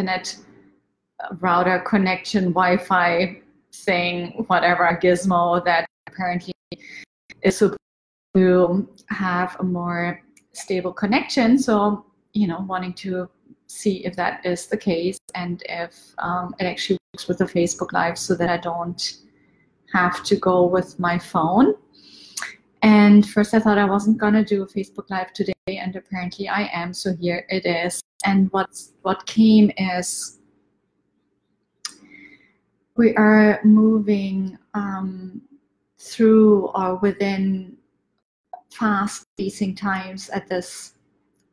internet router connection, Wi-Fi thing, whatever gizmo that apparently is supposed to have a more stable connection. So, you know, wanting to see if that is the case and if it actually works with the Facebook Live so that I don't have to go with my phone. And first I thought I wasn't gonna do a Facebook Live today, and apparently I am, so here it is. And what came is we are moving through or within fast-pacing times at this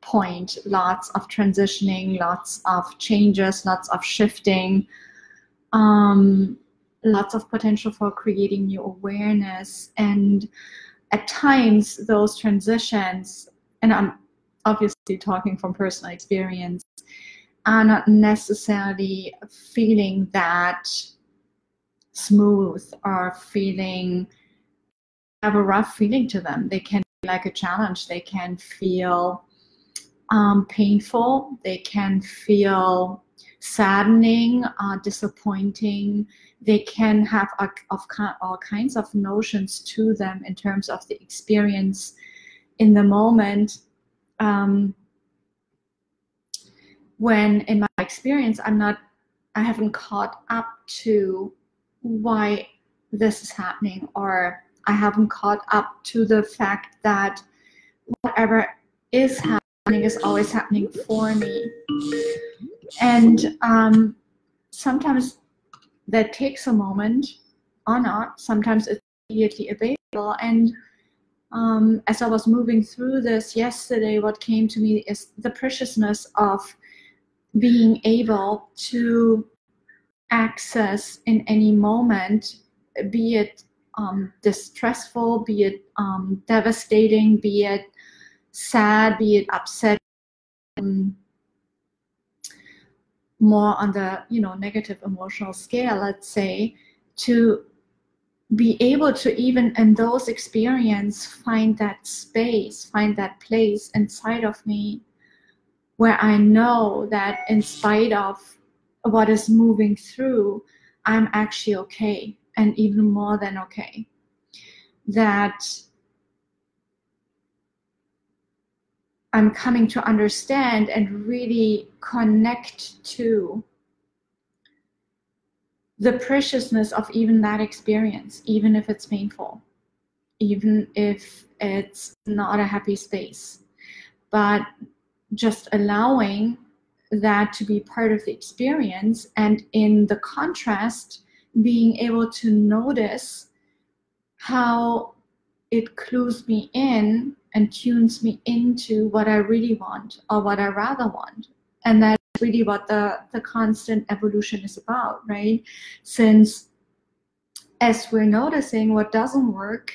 point. Lots of transitioning, lots of changes, lots of shifting, lots of potential for creating new awareness. And at times those transitions, and I'm obviously talking from personal experience, are not necessarily feeling that smooth or have a rough feeling to them. They can be like a challenge. They can feel painful. They can feel saddening, disappointing. They can have all kinds of notions to them in terms of the experience in the moment. When in my experience, I haven't caught up to why this is happening, or I haven't caught up to the fact that whatever is happening is always happening for me. And sometimes that takes a moment or not. Sometimes it's immediately available. And as I was moving through this yesterday, what came to me is the preciousness of being able to access in any moment, be it distressful, be it devastating, be it sad, be it upsetting, more on the negative emotional scale, let's say, to be able to even in those experiences find that space, find that place inside of me where I know that in spite of what is moving through, I'm actually okay, and even more than okay. That I'm coming to understand and really connect to the preciousness of even that experience, even if it's painful, even if it's not a happy space, but just allowing that to be part of the experience, and in the contrast, being able to notice how it clues me in and tunes me into what I really want or what I rather want. And that's really what the constant evolution is about, right? Since as we're noticing what doesn't work,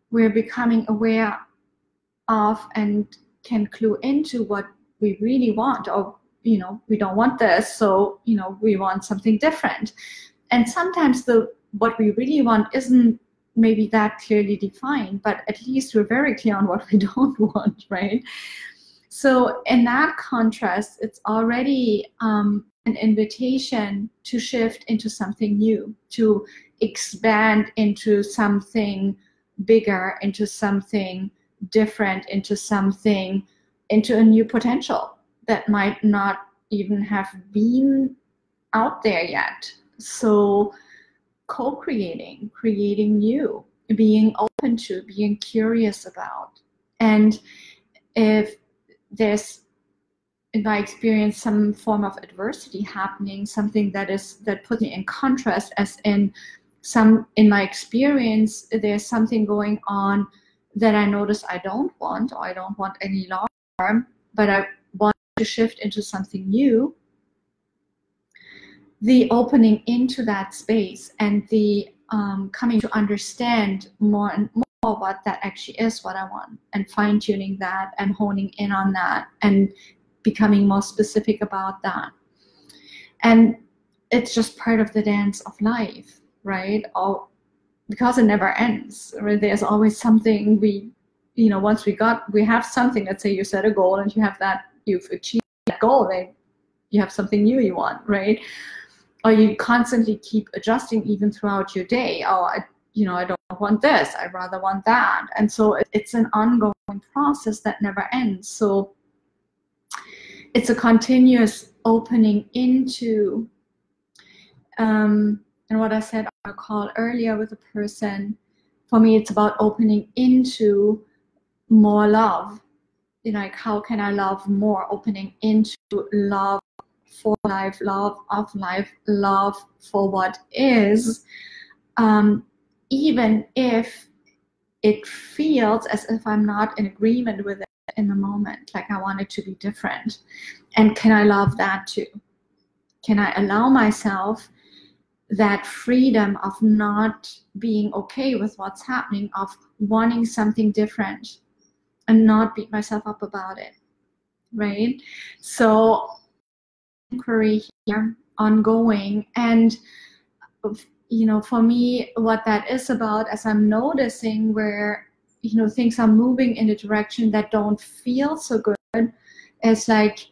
we're becoming aware of and can clue into what we really want, or we don't want this, so we want something different. And sometimes what we really want isn't maybe that clearly defined, but at least we're very clear on what we don't want, right? So in that contrast, it's already an invitation to shift into something new, to expand into something bigger, into something different, into a new potential that might not even have been out there yet. So co-creating, creating new, being open to, being curious about. And if there's, in my experience, some form of adversity happening, something that puts me in contrast, as in my experience, there's something going on that I notice I don't want, or I don't want any longer, but I want to shift into something new. The opening into that space and the coming to understand more and more what that actually is, what I want, and fine-tuning that and honing in on that and becoming more specific about that. And it's just part of the dance of life, right? Because it never ends, right? There's always something once we have something, let's say you set a goal and you have that, you've achieved that goal, you have something new you want, right? Or you constantly keep adjusting even throughout your day. Oh, I don't want this, I rather want that. And so it's an ongoing process that never ends. So it's a continuous opening into, and what I said on a call earlier with a person, for me, it's about opening into more love. Like, how can I love more? Opening into love for life, love of life, love for what is, even if it feels as if I'm not in agreement with it in the moment, like I want it to be different. And can I love that too? Can I allow myself that freedom of not being okay with what's happening, of wanting something different, and not beat myself up about it, right? So inquiry here, ongoing. And for me, what that is about, as I'm noticing where things are moving in a direction that don't feel so good, is like,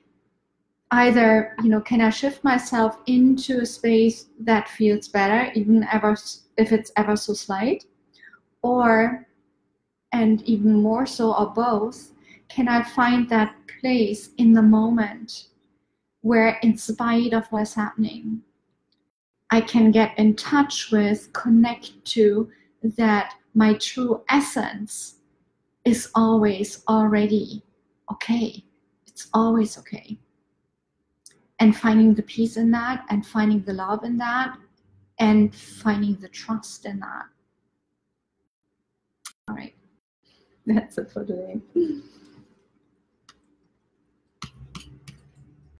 either can I shift myself into a space that feels better, even if it's ever so slight, or, and even more so, or both, can I find that place in the moment where, in spite of what's happening, I can get in touch with, connect to, that my true essence is always already okay. It's always okay. And finding the peace in that, and finding the love in that, and finding the trust in that. All right, that's it for today.